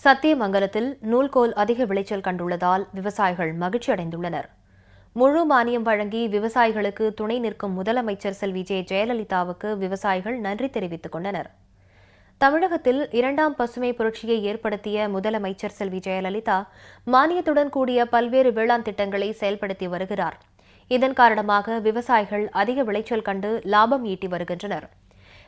சத்தியமங்கலத்தில் நூல்கோல் அதிக விளைச்சல் கண்டுள்ளதால் விவசாயிகள் மகிழ்ச்சி அடைந்துள்ளனர். முழு மானியம் வழங்கி விவசாயிகளுக்கு துணை நிற்கும் முதலமைச்சர் செல்வி ஜெயலலிதாவுக்கு விவசாயிகள் நன்றி தெரிவித்துக் கொண்டனர். தமிழகத்தில் இரண்டாம் பசுமை புரட்சியை ஏற்படுத்திய முதலமைச்சர் செல்வி ஜெயலலிதா மானியத்துடன் கூடிய பல்வேறு வேளாண் திட்டங்களை செயல்படுத்தி வருகிறார். இதன் காரணமாக விவசாயிகள் அதிக விளைச்சல் கண்டு லாபம் ஈட்டி வருகின்றனர்.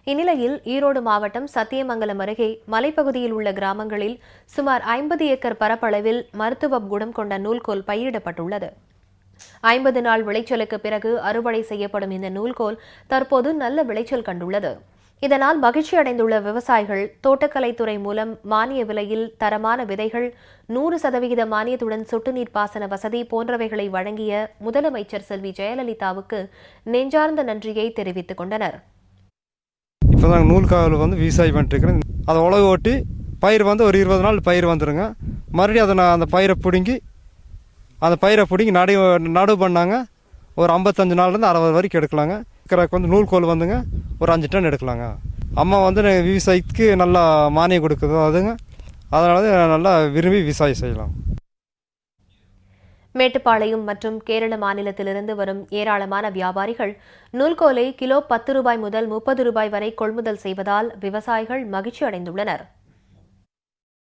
இந்நிலையில் ஈரோடு மாவட்டம் சத்தியமங்கலம் அருகே மலைப்பகுதியில் உள்ள கிராமங்களில் சுமார் 50 ஏக்கர் பரப்பளவில் மருத்துவ குணம் கொண்ட நூல்கோல் பயிரிடப்பட்டுள்ளது. 50 நாள் விளைச்சலுக்கு பிறகு அறுவடை செய்யப்படும் இந்த நூல்கோல் தற்போது நல்ல விளைச்சல் கண்டுள்ளது. இதனால் மகிழ்ச்சி அடைந்துள்ள விவசாயிகள் தோட்டக்கலைத்துறை மூலம் மானிய விலையில் தரமான விதைகள், 100% மானியத்துடன் சொட்டுநீர் பாசன வசதி போன்றவைகளை வழங்கிய முதலமைச்சர் செல்வி ஜெயலலிதாவுக்கு நெஞ்சார்ந்த நன்றியை தெரிவித்துக் கொண்டனர். இப்போ நாங்கள் நூல்காவில் விவசாயம் பண்ணிட்டுருக்கிறேன். அதை உழவு ஓட்டி பயிர் ஒரு 20 நாள் பயிர் வந்துடுங்க. மறுபடியும் அதை அந்த பயிரை பிடுங்கி நடு பண்ணாங்க. ஒரு 55 நாள்லேருந்து 60 வரைக்கும் எடுக்கலாங்க. நூல்கோல் ஒரு 5 டன் எடுக்கலாங்க. அம்மா விவசாயத்துக்கு நல்லா மானியம் கொடுக்குது அதுங்க. அதனால நல்லா விரும்பி விவசாயம் செய்யலாம். மேட்டுப்பாளையம் மற்றும் கேரள மாநிலத்திலிருந்து வரும் ஏராளமான வியாபாரிகள் நூல்கோலை கிலோ 10 ரூபாய் முதல் 30 ரூபாய் வரை கொள்முதல் செய்வதால் விவசாயிகள் மகிழ்ச்சி அடைந்துள்ளனர்.